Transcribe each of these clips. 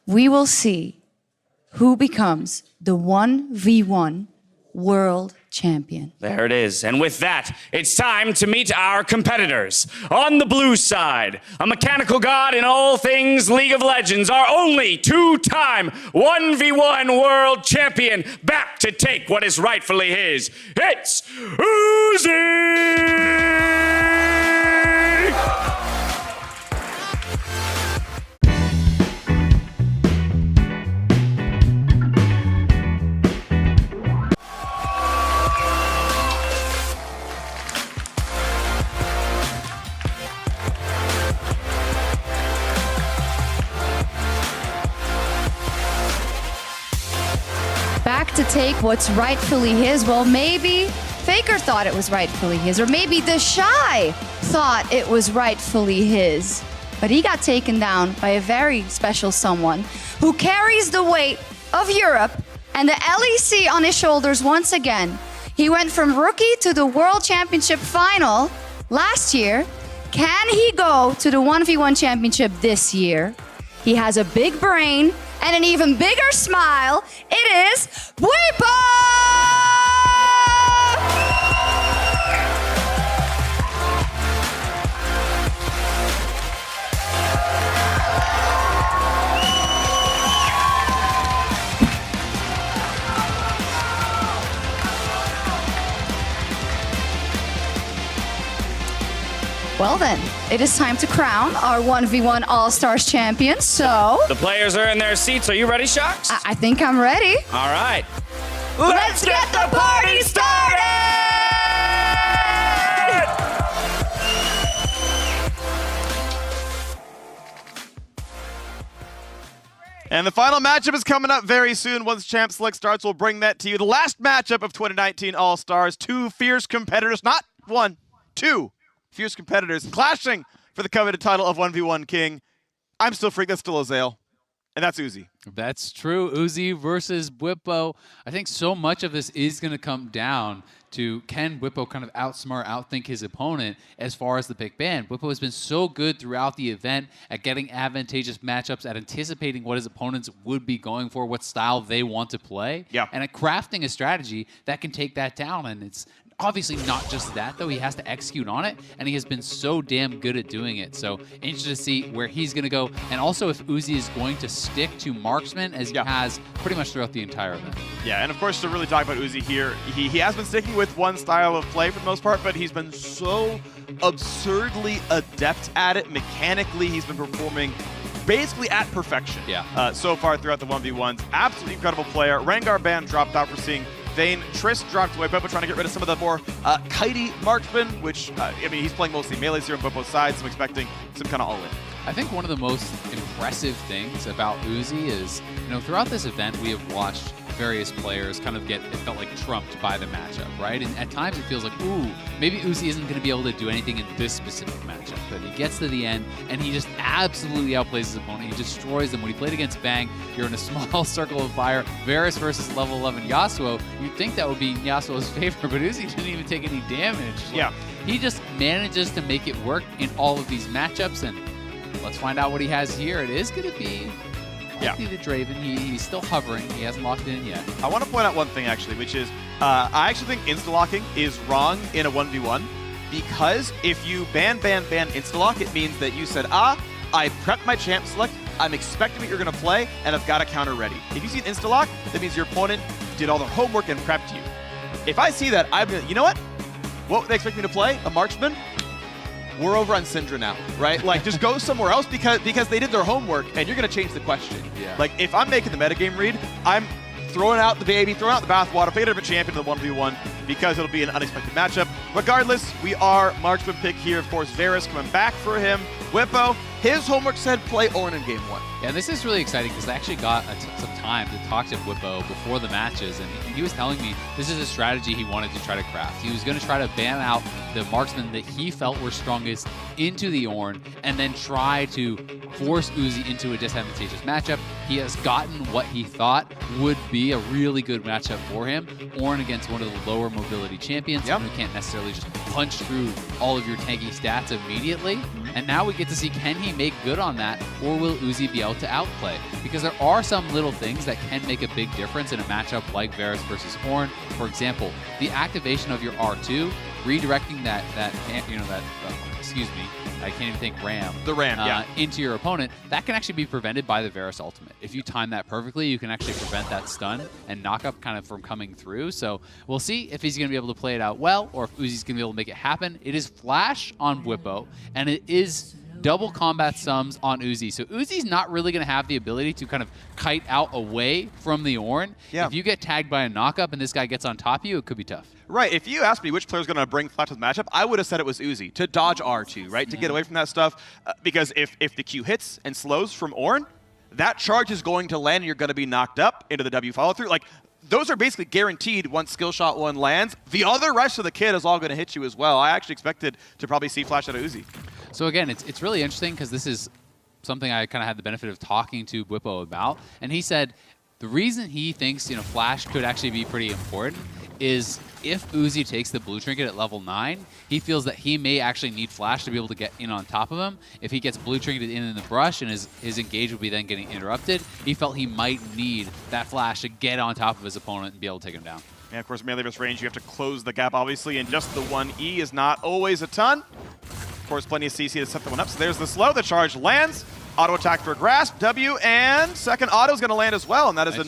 we will see who becomes the 1v1 world champion. There it is. And with that, it's time to meet our competitors. On the blue side, a mechanical god in all things League of Legends, our only two-time 1v1 world champion, back to take what is rightfully his. It's Uzi! Back to take what's rightfully his. Well, maybe Faker thought it was rightfully his, or maybe the Shy thought it was rightfully his. But he got taken down by a very special someone who carries the weight of Europe and the LEC on his shoulders once again. He went from rookie to the World Championship final last year. Can he go to the 1v1 championship this year? He has a big brain and an even bigger smile. It is Bwipo! Well then, it is time to crown our 1v1 All-Stars champion, so... The players are in their seats. Are you ready, Sharks? I think I'm ready. All right. Let's get the party started! And the final matchup is coming up very soon. Once Champ Select starts, we'll bring that to you. The last matchup of 2019 All-Stars. Two fierce competitors, not one, two fierce competitors clashing for the coveted title of 1v1 King. I'm still Freak, that's still Ozale, and that's Uzi. That's true. Uzi versus Bwipo. I think so much of this is going to come down to can Bwipo kind of outsmart, outthink his opponent as far as the pick ban. Bwipo has been so good throughout the event at getting advantageous matchups, at anticipating what his opponents would be going for, what style they want to play, and at crafting a strategy that can take that down. And it's obviously not just that, though. He has to execute on it, and he has been so damn good at doing it. So interested to see where he's going to go, and also if Uzi is going to stick to marksman as he has pretty much throughout the entire event. Yeah, and of course, to really talk about Uzi here, he has been sticking with one style of play for the most part, but he's been so absurdly adept at it. Mechanically, he's been performing basically at perfection so far throughout the 1v1s. Absolutely incredible player. Rengar ban dropped out. We're seeing Vayne. Triss dropped away. Bwipo trying to get rid of some of the more kitey marksmen, which, I mean, he's playing mostly melees here on Bwipo's side, so I'm expecting some kind of all-in. I think one of the most impressive things about Uzi is, you know, throughout this event, we have watched various players kind of get, it felt like, trumped by the matchup, right? And at times it feels like, ooh, maybe Uzi isn't going to be able to do anything in this specific matchup. But he gets to the end, and he just absolutely outplays his opponent. He destroys them. When he played against Bang, you're in a small circle of fire. Varus versus level 11 Yasuo. You'd think that would be Yasuo's favor, but Uzi didn't even take any damage. Like, he just manages to make it work in all of these matchups, and let's find out what he has here. It is going to be the Draven. He's still hovering. He hasn't locked in yet. I want to point out one thing, actually, which is I actually think insta-locking is wrong in a 1v1 because if you ban insta-lock, it means that you said, I prepped my champ select, I'm expecting what you're going to play, and I've got a counter ready. If you see an insta-lock, that means your opponent did all their homework and prepped you. If I see that, I'm going to, you know what? What they expect me to play? A marksman? We're over on Syndra now, right? Like, just go somewhere else because they did their homework, and you're going to change the question. Like, if I'm making the metagame read, I'm throwing out the baby, throwing out the bathwater, playing a champion in the 1v1 because it'll be an unexpected matchup. Regardless, we are marksman pick here. Of course, Varus coming back for him. Bwipo, his homework said play Ornn in game 1. Yeah, this is really exciting because I actually got some time to talk to Bwipo before the matches, and he was telling me this is a strategy he wanted to try to craft. He was going to try to ban out the marksmen that he felt were strongest into the Ornn, and then try to force Uzi into a disadvantageous matchup. He has gotten what he thought would be a really good matchup for him. Ornn against one of the lower mobility champions, who can't necessarily just punch through all of your tanky stats immediately. And now we get to see, can he make good on that, or will Uzi be able to outplay? Because there are some little things that can make a big difference in a matchup like Varus versus Ornn. For example, the activation of your R2, redirecting that excuse me, I can't even think RAM. The RAM, into your opponent, that can actually be prevented by the Varus ultimate. If you time that perfectly, you can actually prevent that stun and knock-up kind of from coming through. So we'll see if he's going to be able to play it out well, or if Uzi's going to be able to make it happen. It is Flash on Bwipo, and it is double combat sums on Uzi. So Uzi's not really going to have the ability to kind of kite out away from the Ornn. Yeah. If you get tagged by a knock-up and this guy gets on top of you, it could be tough. Right, if you asked me which player's going to bring Flash to the matchup, I would have said it was Uzi, to dodge R2, right? To get away from that stuff, because if the Q hits and slows from Ornn, that charge is going to land and you're going to be knocked up into the W follow-through. Like, those are basically guaranteed once Skill Shot 1 lands. The other rest of the kit is all going to hit you as well. I actually expected to probably see Flash out of Uzi. So again, it's really interesting because this is something I kind of had the benefit of talking to Bwipo about. And he said the reason he thinks Flash could actually be pretty important is if Uzi takes the blue trinket at level 9, he feels that he may actually need Flash to be able to get in on top of him. If he gets blue trinketed in the brush and his engage will be then getting interrupted, he felt he might need that Flash to get on top of his opponent and be able to take him down. Yeah, of course, melee versus range, you have to close the gap, obviously, and just the 1E is not always a ton. Of course, plenty of CC to set the one up. So there's the slow, the charge lands. Auto attack for grasp, W, and second auto is going to land as well, and that is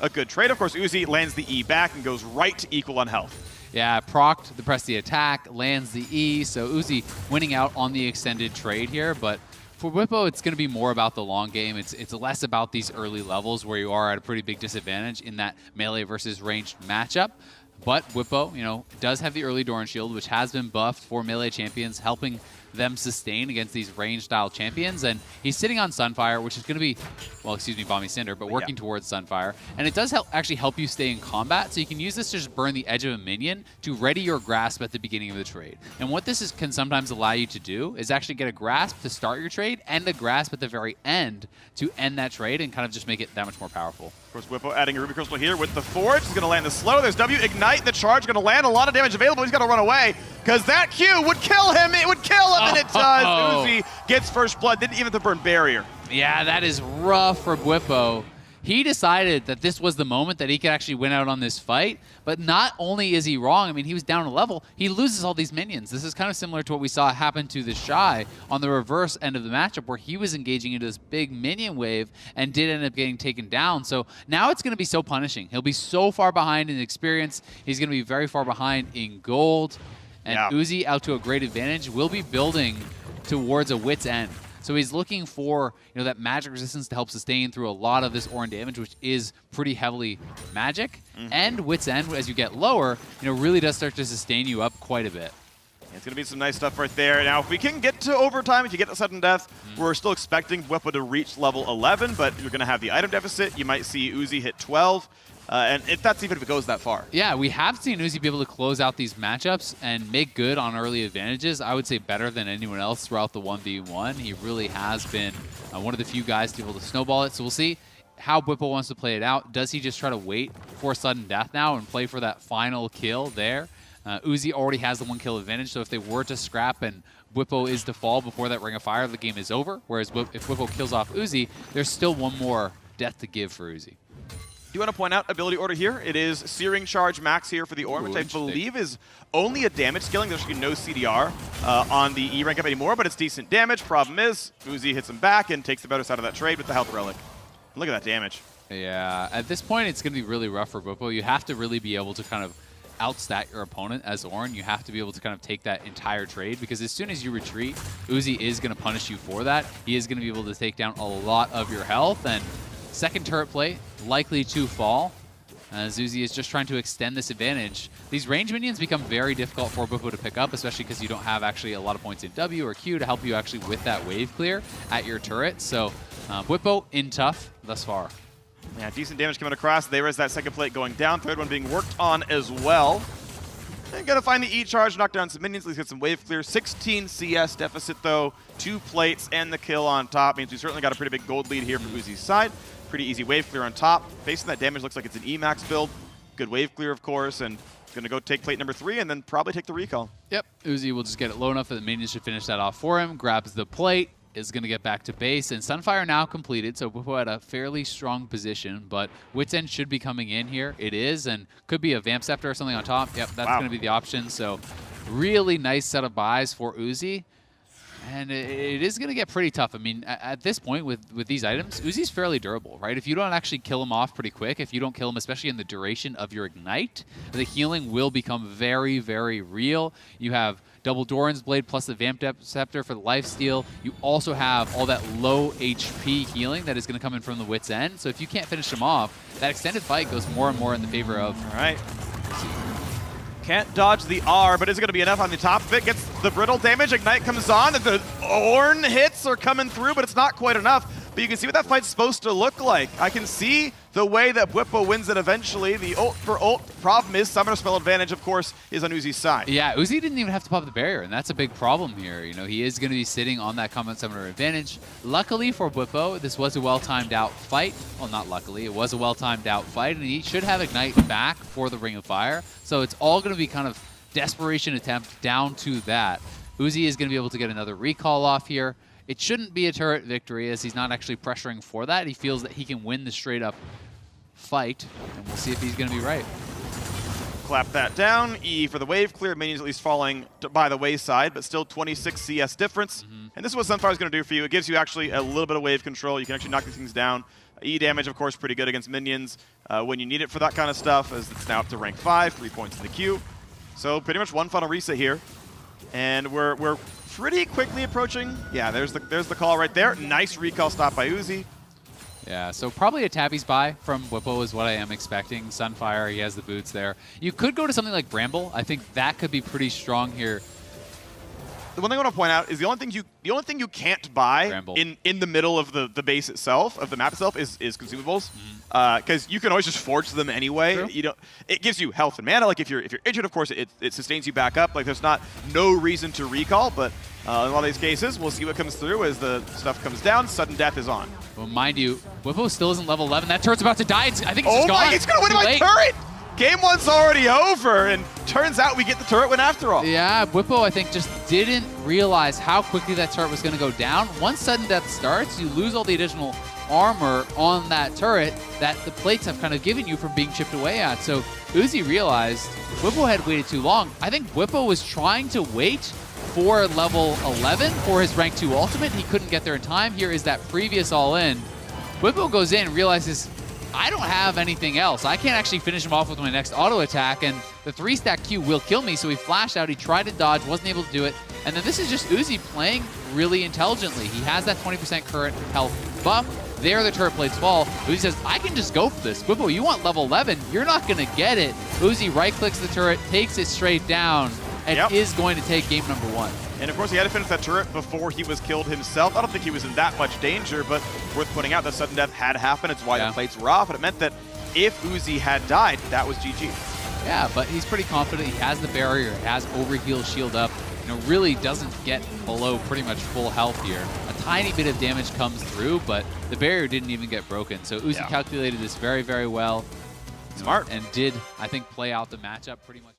a good trade. Of course, Uzi lands the E back and goes right to equal on health. Yeah, procced the press the attack, lands the E, so Uzi winning out on the extended trade here, but for Bwipo, it's going to be more about the long game. It's less about these early levels where you are at a pretty big disadvantage in that melee versus ranged matchup. But Bwipo, does have the early Doran Shield, which has been buffed for melee champions, helping them sustain against these range-style champions. And he's sitting on Sunfire, which is going to be, Balmy Cinder, but working towards Sunfire. And it does actually help you stay in combat, so you can use this to just burn the edge of a minion to ready your grasp at the beginning of the trade. And what this can sometimes allow you to do is actually get a grasp to start your trade and a grasp at the very end to end that trade and kind of just make it that much more powerful. Of course, Bwipo adding a Ruby Crystal here with the Forge. He's going to land the slow. There's W, Ignite. The charge going to land. A lot of damage available. He's got to run away because that Q would kill him. It would kill him, and it does. Uzi gets first blood. Didn't even have to burn barrier. Yeah, that is rough for Bwipo. He decided that this was the moment that he could actually win out on this fight, but not only is he wrong, I mean, he was down a level, he loses all these minions. This is kind of similar to what we saw happen to the Shy on the reverse end of the matchup, where he was engaging into this big minion wave and did end up getting taken down. So now it's going to be so punishing. He'll be so far behind in experience. He's going to be very far behind in gold. And Uzi, out to a great advantage, will be building towards a wit's end. So he's looking for that magic resistance to help sustain through a lot of this Ornn damage, which is pretty heavily magic. And Wit's End, as you get lower, really does start to sustain you up quite a bit. It's going to be some nice stuff right there. Now, if we can get to overtime, if you get to sudden death, we're still expecting Bwipo to reach level 11, but you're going to have the item deficit. You might see Uzi hit 12. And that's even if it goes that far. Yeah, we have seen Uzi be able to close out these matchups and make good on early advantages. I would say better than anyone else throughout the 1v1. He really has been one of the few guys to be able to snowball it. So we'll see how Bwipo wants to play it out. Does he just try to wait for sudden death now and play for that final kill there? Uzi already has the 1 kill advantage, so if they were to scrap and Bwipo is to fall before that Ring of Fire, the game is over. Whereas if Bwipo kills off Uzi, there's still one more death to give for Uzi. Do you want to point out ability order here? It is Searing Charge Max here for the Ornn, which I believe is only a damage scaling. There's no CDR on the E rank up anymore, but it's decent damage. Problem is, Uzi hits him back and takes the better side of that trade with the Health Relic. Look at that damage. Yeah, at this point, it's going to be really rough for Bwipo. You have to really be able to kind of outstat your opponent as Ornn. You have to be able to kind of take that entire trade, because as soon as you retreat, Uzi is going to punish you for that. He is going to be able to take down a lot of your health, and second turret play likely to fall, as Uzi is just trying to extend this advantage. These range minions become very difficult for Bwipo to pick up, especially because you don't have actually a lot of points in W or Q to help you actually with that wave clear at your turret. So Bwipo in tough thus far. Yeah, decent damage coming across. There is that second plate going down. Third one being worked on as well. And gonna find the E-charge, knock down some minions, at least get some wave clear. 16 CS deficit though, 2 plates and the kill on top. Means we certainly got a pretty big gold lead here from Uzi's side. Pretty easy wave clear on top. Facing that damage looks like it's an E-max build. Good wave clear, of course, and gonna go take plate number 3 and then probably take the recall. Yep, Uzi will just get it low enough that the minions should finish that off for him. Grabs the plate, is going to get back to base, and Sunfire now completed, so Bwipo had a fairly strong position, but Wits End should be coming in here. It is, and could be a Vamp Scepter or something on top. Yep, that's going to be the option, so really nice set of buys for Uzi. And it is going to get pretty tough. I mean, at this point with these items, Uzi's fairly durable, right? If you don't actually kill him off pretty quick, if you don't kill him, especially in the duration of your Ignite, the healing will become very, very real. You have double Doran's Blade plus the Vamp Scepter for the lifesteal. You also have all that low HP healing that is going to come in from the Wits End. So if you can't finish him off, that extended fight goes more and more in the favor of All right. Can't dodge the R, but is it going to be enough on the top of it? Gets the brittle damage. Ignite comes on, and the Ornn hits are coming through, but it's not quite enough. But you can see what that fight's supposed to look like. I can see the way that Bwipo wins it eventually. The ult for ult problem is Summoner Spell advantage, of course, is on Uzi's side. Yeah, Uzi didn't even have to pop the barrier, and that's a big problem here. You know, he is going to be sitting on that Combat Summoner advantage. Luckily for Bwipo, this was a well-timed out fight. Well, not luckily, it was a well-timed out fight, and he should have Ignite back for the Ring of Fire. So it's all going to be kind of desperation attempt down to that. Uzi is going to be able to get another recall off here. It shouldn't be a turret victory, as he's not actually pressuring for that. He feels that he can win the straight-up fight, and we'll see if he's going to be right. Clap that down. E for the wave clear. Minions at least falling by the wayside, but still 26 CS difference. And this is what Sunfire is going to do for you. It gives you actually a little bit of wave control. You can actually knock these things down. E damage, of course, pretty good against minions when you need it for that kind of stuff, as it's now up to rank 5, 3 points in the queue. So pretty much one final reset here. And we're pretty quickly approaching. Yeah, there's the call right there. Nice recall stop by Uzi. Yeah, so probably a Tabby's buy from Bwipo is what I am expecting. Sunfire, he has the boots there. You could go to something like Bramble. I think that could be pretty strong here. The one thing I want to point out is the only thing you can't buy in the middle of the base itself, of the map itself, is consumables, because you can always just forge them anyway. True. You know, it gives you health and mana. Like if you're injured, of course, it sustains you back up. Like there's not no reason to recall, but in a lot of these cases, we'll see what comes through as the stuff comes down. Sudden death is on. Well, mind you, Bwipo still isn't level 11. That turret's about to die. I think it's just gone. Oh my! It's gonna win my turret. Game one's already over, and turns out we get the turret win after all. Yeah, Bwipo, I think, just didn't realize how quickly that turret was going to go down. Once sudden death starts, you lose all the additional armor on that turret that the plates have kind of given you from being chipped away at. So Uzi realized Bwipo had waited too long. I think Bwipo was trying to wait for level 11 for his rank 2 ultimate. He couldn't get there in time. Here is that previous all-in. Bwipo goes in and realizes, I don't have anything else. I can't actually finish him off with my next auto attack, and the 3-stack Q will kill me, so he flashed out. He tried to dodge, wasn't able to do it. And then this is just Uzi playing really intelligently. He has that 20% current health buff. There the turret plates fall. Uzi says, I can just go for this. Bwipo, you want level 11? You're not going to get it. Uzi right-clicks the turret, takes it straight down, and is going to take game number 1. And of course, he had to finish that turret before he was killed himself. I don't think he was in that much danger, but worth pointing out that sudden death had happened. It's why the plates were off, and it meant that if Uzi had died, that was GG. Yeah, but he's pretty confident. He has the barrier, he has overheal shield up. You know, really doesn't get below pretty much full health here. A tiny bit of damage comes through, but the barrier didn't even get broken. So Uzi calculated this very, very well. Smart. And did, I think, play out the matchup pretty much.